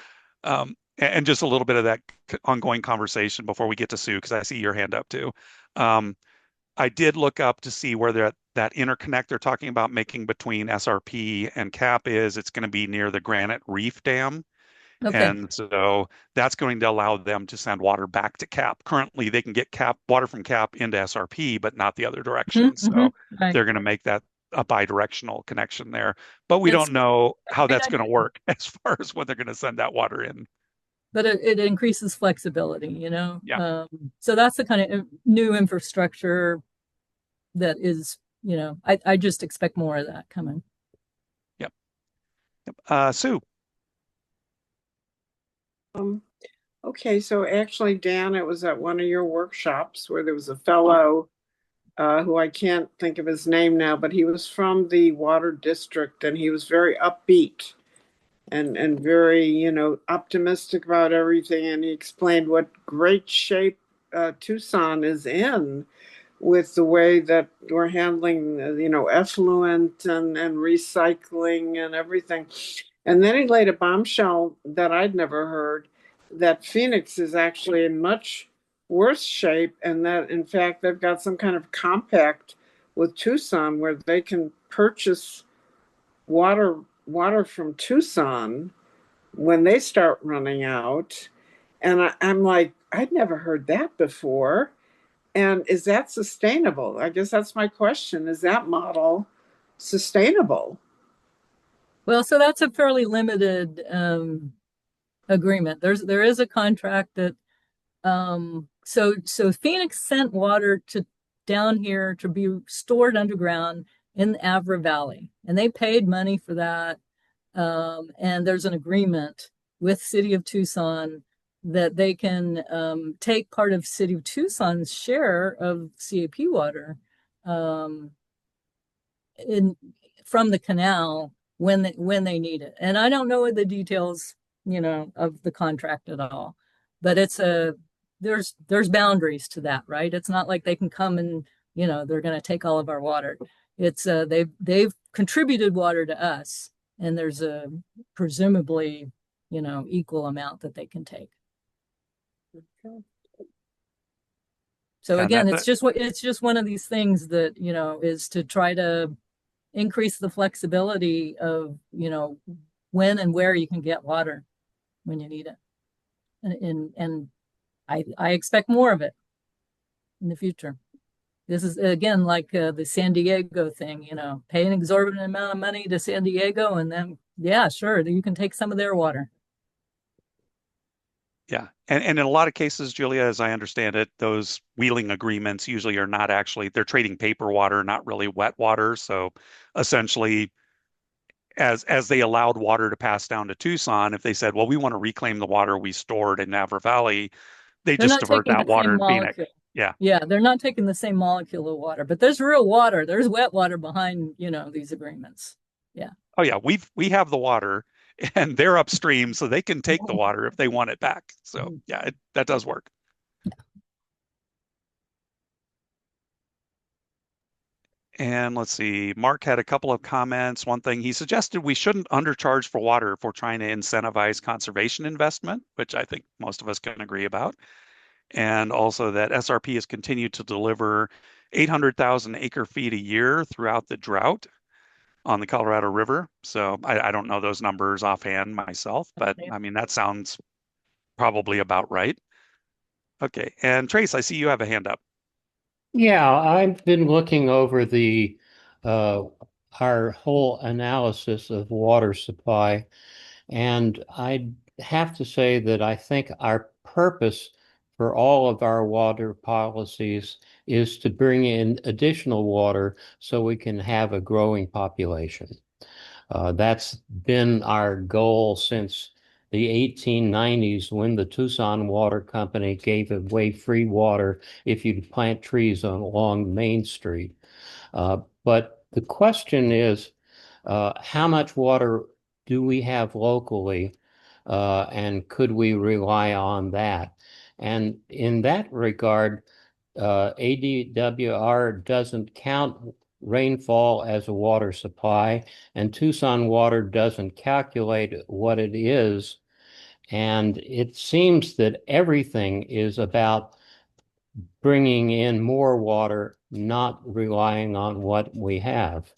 And just a little bit of that ongoing conversation before we get to Sue, because I see your hand up too. I did look up to see where that interconnect they're talking about making between SRP and CAP is. It's going to be near the Granite Reef Dam. Okay. And so that's going to allow them to send water back to CAP. Currently, they can get water from CAP into SRP, but not the other direction. So Right. they're going to make that a bidirectional connection there. But we It's don't know how great that's going to idea. work as far as when they're going to send that water in. But it increases flexibility, Yeah. So that's the kind of new infrastructure that is, I just expect more of that coming. Yep. Sue. Okay, so actually, Dan, it was at one of your workshops where there was a fellow who I can't think of his name now, but he was from the Water District and he was very upbeat and very, optimistic about everything. And he explained what great shape Tucson is in with the way that we're handling, effluent and recycling and everything. And then he laid a bombshell that I'd never heard that Phoenix is actually in much worse shape, and that in fact they've got some kind of compact with Tucson where they can purchase water from Tucson when they start running out. And I'm like, I'd never heard that before. And is that sustainable? I guess that's my question. Is that model sustainable? Well, so that's a fairly limited agreement. There is a contract that so Phoenix sent water to down here to be stored underground in the Avra Valley, and they paid money for that. And there's an agreement with City of Tucson that they can take part of City of Tucson's share of CAP water from the canal when they need it. And I don't know the details, of the contract at all, but there's boundaries to that, right? It's not like they can come and they're going to take all of our water. It's they've contributed water to us, and there's a presumably equal amount that they can take. So again, it's just one of these things that is to try to increase the flexibility of when and where you can get water when you need it, and I expect more of it in the future. This is again like the San Diego thing, pay an exorbitant amount of money to San Diego, and then yeah, sure, you can take some of their water. Yeah. And in a lot of cases, Julia, as I understand it, those wheeling agreements usually are not actually, they're trading paper water, not really wet water. So essentially, as they allowed water to pass down to Tucson, if they said, well, we want to reclaim the water we stored in Navajo Valley, they They're just not divert taking that the same water in Phoenix. molecule. Yeah. Yeah, they're not taking the same molecule of water, but there's real water. There's wet water behind, these agreements. Yeah. Oh yeah, we have the water and they're upstream, so they can take the water if they want it back. So yeah, that does work. And let's see, Mark had a couple of comments. One thing he suggested we shouldn't undercharge for water if we're trying to incentivize conservation investment, which I think most of us can agree about. And also that SRP has continued to deliver 800,000 acre feet a year throughout the drought on the Colorado River. So I don't know those numbers offhand myself, but I mean, that sounds probably about right. Okay. And Trace, I see you have a hand up. Yeah, I've been looking over the uh, our whole analysis of water supply, and I have to say that I think our purpose for all of our water policies is to bring in additional water so we can have a growing population. That's been our goal since the 1890s when the Tucson Water Company gave away free water if you plant trees along Main Street. But the question is, how much water do we have locally, and could we rely on that? And in that regard, ADWR doesn't count rainfall as a water supply, and Tucson Water doesn't calculate what it is. And it seems that everything is about bringing in more water, not relying on what we have.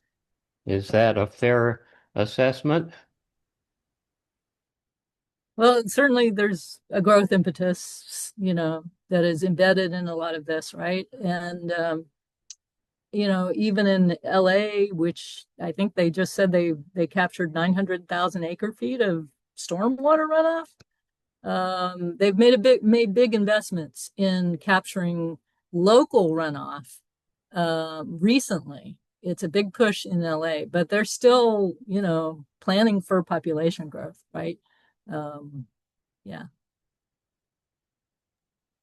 Is that a fair assessment? Well, certainly there's a growth impetus, that is embedded in a lot of this, right? And even in LA, which I think they just said they captured 900,000 acre feet of stormwater runoff. They've made big investments in capturing local runoff recently. It's a big push in LA, but they're still, planning for population growth, right? Yeah.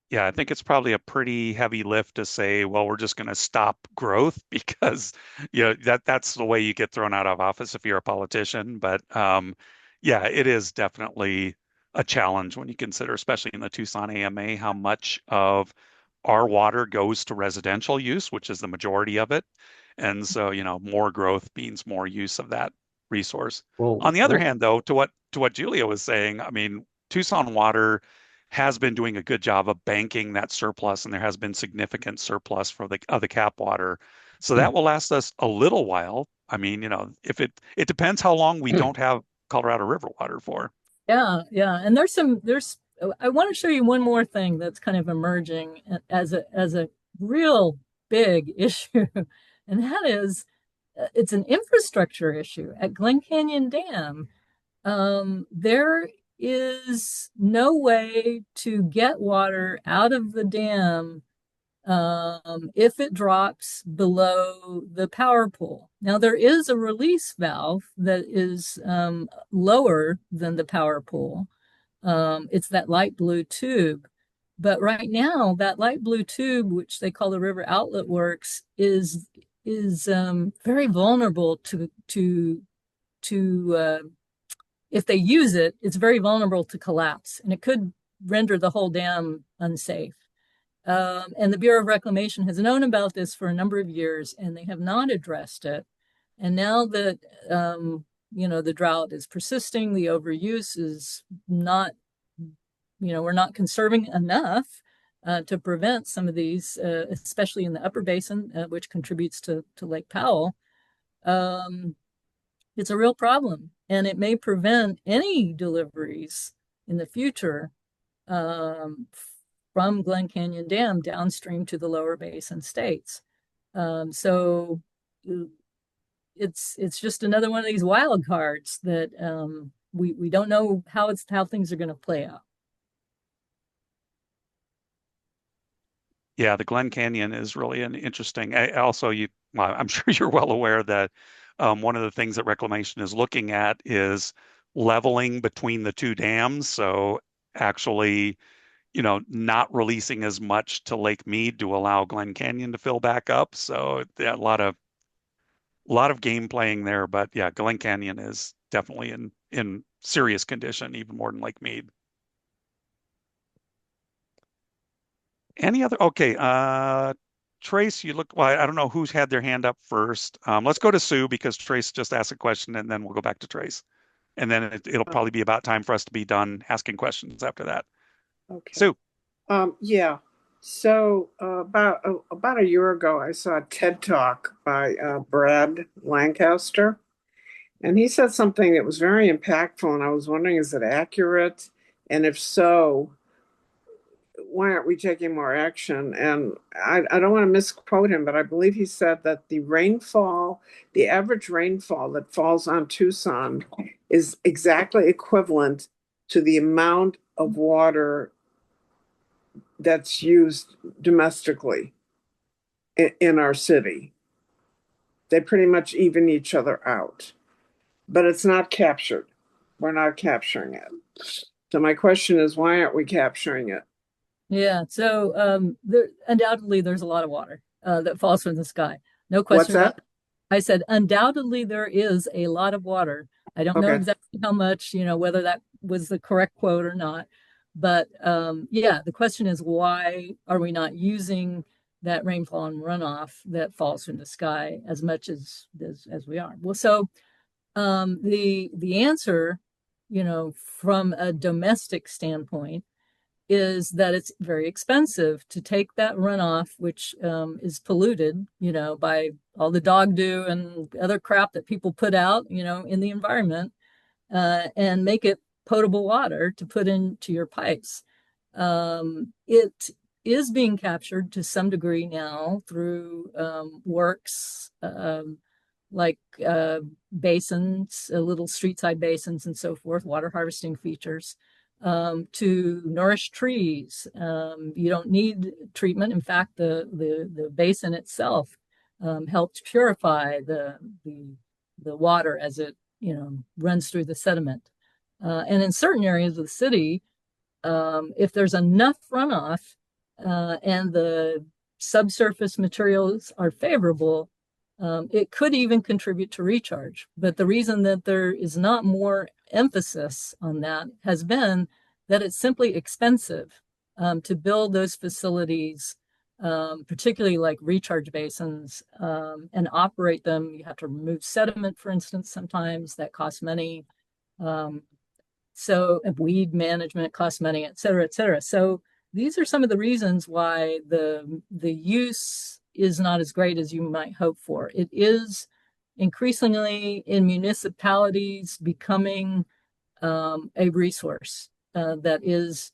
Yeah, I think it's probably a pretty heavy lift to say, well, we're just going to stop growth because that's the way you get thrown out of office if you're a politician. But yeah, it is definitely a challenge when you consider, especially in the Tucson AMA, how much of our water goes to residential use, which is the majority of it. And so, more growth means more use of that resource. On Well, the other hand, though, to what Julia was saying, I mean, Tucson Water has been doing a good job of banking that surplus, and there has been significant surplus for the cap water. So that will last us a little while. I mean, if it depends how long we don't have Colorado River water for. Yeah. And I want to show you one more thing that's kind of emerging as a real big issue. And that is, it's an infrastructure issue at Glen Canyon Dam. There is no way to get water out of the dam if it drops below the power pole. Now, there is a release valve that is lower than the power pole. It's that light blue tube. But right now, that light blue tube, which they call the River Outlet Works, is very vulnerable to if they use it, it's very vulnerable to collapse, and it could render the whole dam unsafe. And the Bureau of Reclamation has known about this for a number of years, and they have not addressed it. And now that the drought is persisting, the overuse is not, we're not conserving enough to prevent some of these, especially in the upper basin, which contributes to Lake Powell. It's a real problem, and it may prevent any deliveries in the future from Glen Canyon Dam downstream to the lower basin states. So it's just another one of these wild cards that we don't know how things are going to play out. Yeah, the Glen Canyon is really an interesting. Also, well, I'm sure you're well aware that one of the things that reclamation is looking at is leveling between the two dams. So actually, not releasing as much to Lake Mead to allow Glen Canyon to fill back up. So yeah, a lot of game playing there. But yeah, Glen Canyon is definitely in serious condition, even more than Lake Mead. Any other? Okay, Trace, you look. Well, I don't know who's had their hand up first. Let's go to Sue because Trace just asked a question, and then we'll go back to Trace, and then it'll Uh, probably be about time for us to be done asking questions after that. Okay. Sue. Yeah. So about a year ago, I saw a TED Talk by Brad Lancaster, and he said something that was very impactful. And I was wondering, is it accurate? And if so, why aren't we taking more action? And I don't want to misquote him, but I believe he said that the average rainfall that falls on Tucson is exactly equivalent to the amount of water that's used domestically in our city. They pretty much even each other out, but it's not captured. We're not capturing it. So my question is, why aren't we capturing it? Yeah, so undoubtedly there's a lot of water that falls from the sky. No What's question about that? it. I said undoubtedly there is a lot of water. I don't know Okay. exactly how much, whether that was the correct quote or not. But yeah, the question is why are we not using that rainfall and runoff that falls from the sky as much as we are? Well, so the answer, from a domestic standpoint is that it's very expensive to take that runoff, which is polluted, by all the dog do and other crap that people put out, in the environment, and make it potable water to put into your pipes. It is being captured to some degree now through works like basins, little street side basins and so forth, water harvesting features to nourish trees. You don't need treatment. In fact, the basin itself helps purify the water as it runs through the sediment. And in certain areas of the city, if there's enough runoff and the subsurface materials are favorable, it could even contribute to recharge. But the reason that there is not more emphasis on that has been that it's simply expensive to build those facilities, particularly like recharge basins, and operate them. You have to remove sediment, for instance, sometimes that costs money. So weed management costs money, et cetera, et cetera. So these are some of the reasons why the use is not as great as you might hope for. It is increasingly in municipalities becoming a resource that is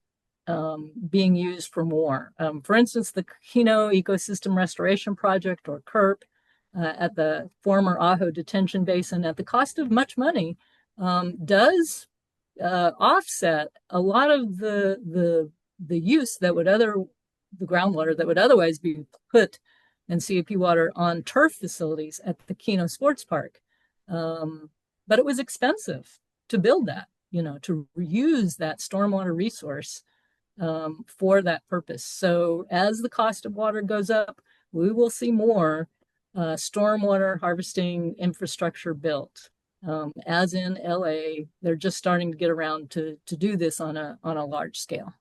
being used for more. For instance, the Kino Ecosystem Restoration Project, or KERP, at the former Ajo Detention Basin, at the cost of much money, does offset a lot of the use that would the groundwater that would otherwise be put in CAP water on turf facilities at the Kino Sports Park. But it was expensive to build that, to reuse that stormwater resource for that purpose. So as the cost of water goes up, we will see more stormwater harvesting infrastructure built. As in LA, they're just starting to get around to do this on a large scale.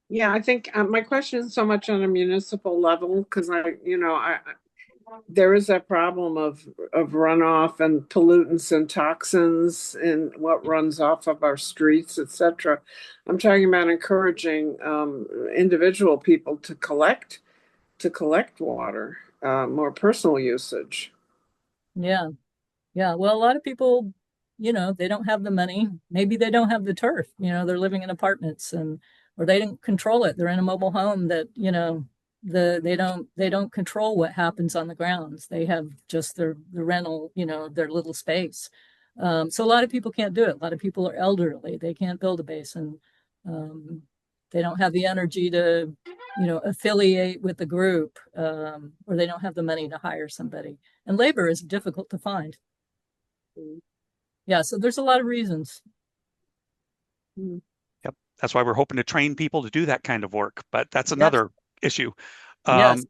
Yeah, I think my question is so much on a municipal level because there is that problem of runoff and pollutants and toxins and what runs off of our streets, etc. I'm talking about encouraging individual people to collect water, more personal usage. Yeah. Yeah. Well, a lot of people, they don't have the money. Maybe they don't have the turf. They're living in apartments or they don't control it. They're in a mobile home that, they don't control what happens on the grounds. They have just the rental, their little space. So a lot of people can't do it. A lot of people are elderly. They can't build a basin. they don't have the energy to, affiliate with the group, or they don't have the money to hire somebody. And labor is difficult to find. Yeah, so there's a lot of reasons. Yep. That's why we're hoping to train people to do that kind of work, but that's Yes. another issue. Yes,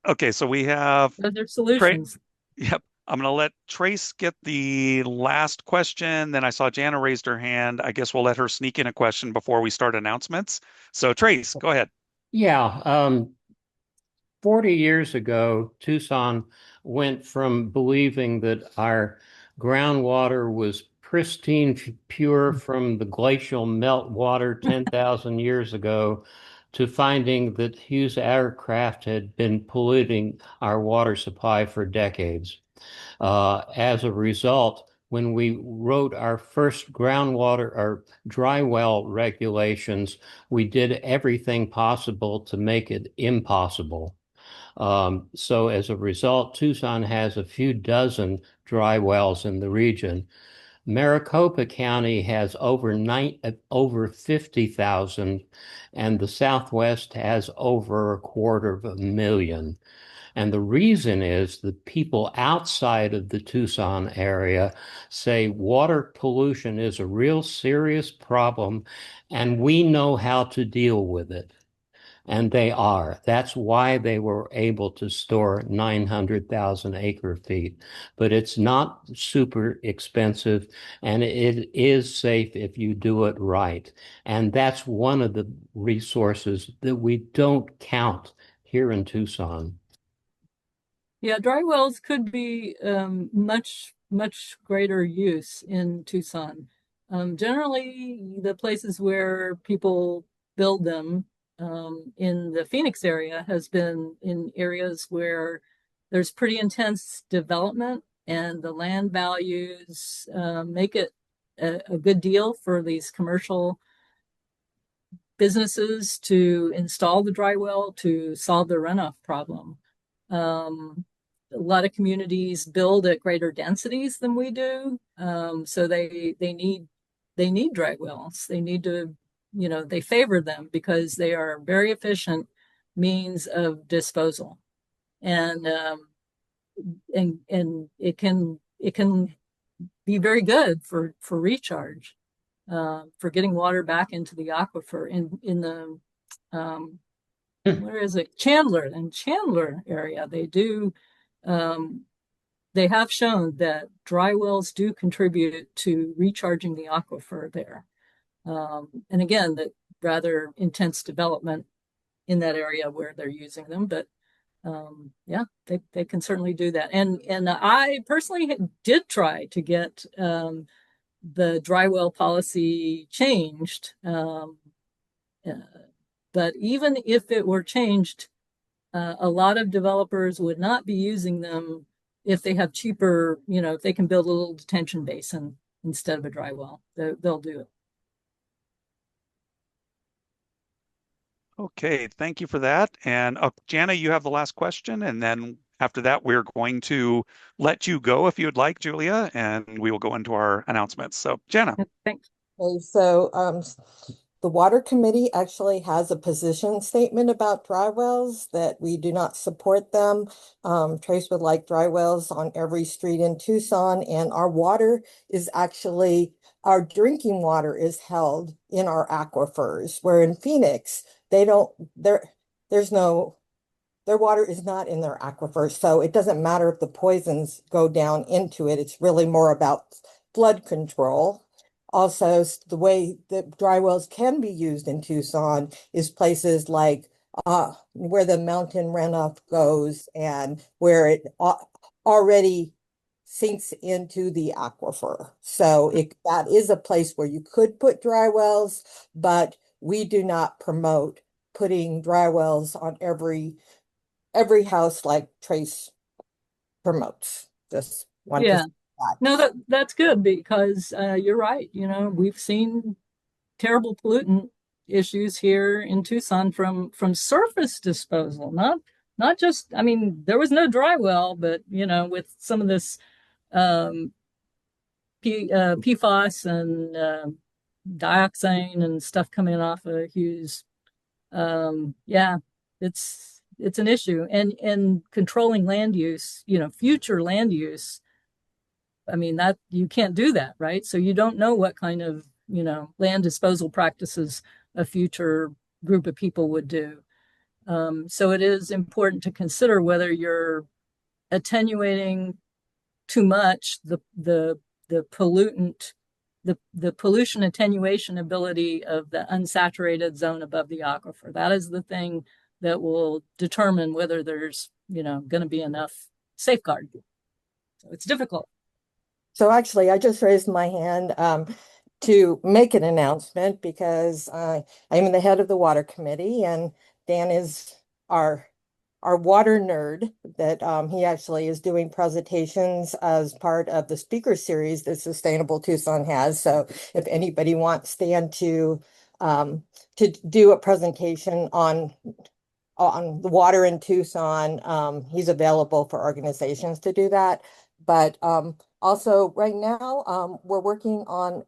Okay, so we have those are Trey. solutions. Yep. I'm going to let Trace get the last question. Then I saw Jana raised her hand. I guess we'll let her sneak in a question before we start announcements. So Trace, go ahead. Yeah, 40 years ago, Tucson went from believing that our groundwater was pristine, pure from the glacial meltwater 10,000 years ago to finding that Hughes aircraft had been polluting our water supply for decades. As a result, when we wrote our first groundwater or dry well regulations, we did everything possible to make it impossible. So as a result, Tucson has a few dozen dry wells in the region. Maricopa County has over 50,000, and the Southwest has over 250,000. And the reason is the people outside of the Tucson area say water pollution is a real serious problem, and we know how to deal with it. And they are. That's why they were able to store 900,000 acre feet. But it's not super expensive, and it is safe if you do it right. And that's one of the resources that we don't count here in Tucson. Yeah, dry wells could be much, much greater use in Tucson. Generally, the places where people build them in the Phoenix area has been in areas where there's pretty intense development and the land values make it a good deal for these commercial businesses to install the dry well to solve the runoff problem. A lot of communities build at greater densities than we do, so they need dry wells. They need to, they favor them because they are very efficient means of disposal, and it can be very good for recharge, for getting water back into the aquifer in the where is it? Chandler area. They have shown that dry wells do contribute to recharging the aquifer there. And again, that rather intense development in that area where they're using them, but yeah, they can certainly do that. And I personally did try to get the dry well policy changed. But even if it were changed, a lot of developers would not be using them if they have cheaper, if they can build a little detention basin instead of a dry well. They'll do it. Okay, thank you for that. And Jana, you have the last question. And then after that, we're going to let you go if you'd like, Julia, and we will go into our announcements. So, Jana. Thanks. Okay, so the water committee actually has a position statement about dry wells that we do not support them. Trace would like dry wells on every street in Tucson, and our water is actually, our drinking water is held in our aquifers, where in Phoenix, there's no, their water is not in their aquifers. So it doesn't matter if the poisons go down into it. It's really more about flood control. Also, the way that dry wells can be used in Tucson is places like where the mountain runoff goes and where it already sinks into the aquifer. So that is a place where you could put dry wells, but we do not promote putting dry wells on every house like Trace promotes. Just want to Yeah. say that. No, that's good because you're right. We've seen terrible pollutant issues here in Tucson from surface disposal, not just, I mean, there was no dry well, but with some of this PFAS and dioxane and stuff coming off of Hughes Yeah, it's an issue, and controlling land use, future land use. I mean, that you can't do that, right? So you don't know what kind of, land disposal practices a future group of people would do. So it is important to consider whether you're attenuating too much the pollutant, the pollution attenuation ability of the unsaturated zone above the aquifer. That is the thing that will determine whether there's, going to be enough safeguard. So it's difficult. So actually, I just raised my hand to make an announcement because I'm the head of the water committee, and Dan is our water nerd. That he actually is doing presentations as part of the speaker series that Sustainable Tucson has. So if anybody wants Dan to do a presentation on the water in Tucson, he's available for organizations to do that. But also right now, we're working on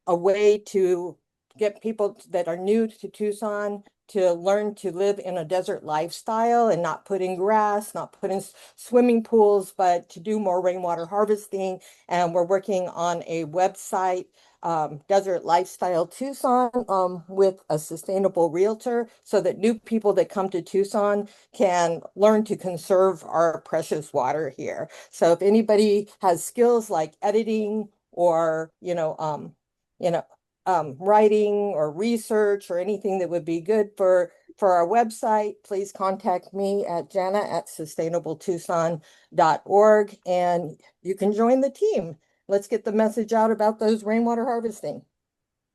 a way to get people that are new to Tucson to learn to live in a desert lifestyle and not put in grass, not put in swimming pools, but to do more rainwater harvesting. And we're working on a website, Desert Lifestyle Tucson, with a sustainable realtor so that new people that come to Tucson can learn to conserve our precious water here. So if anybody has skills like editing or, you know, writing or research or anything that would be good for our website, please contact me at jana@sustainabletucson.org and you can join the team. Let's get the message out about those rainwater harvesting.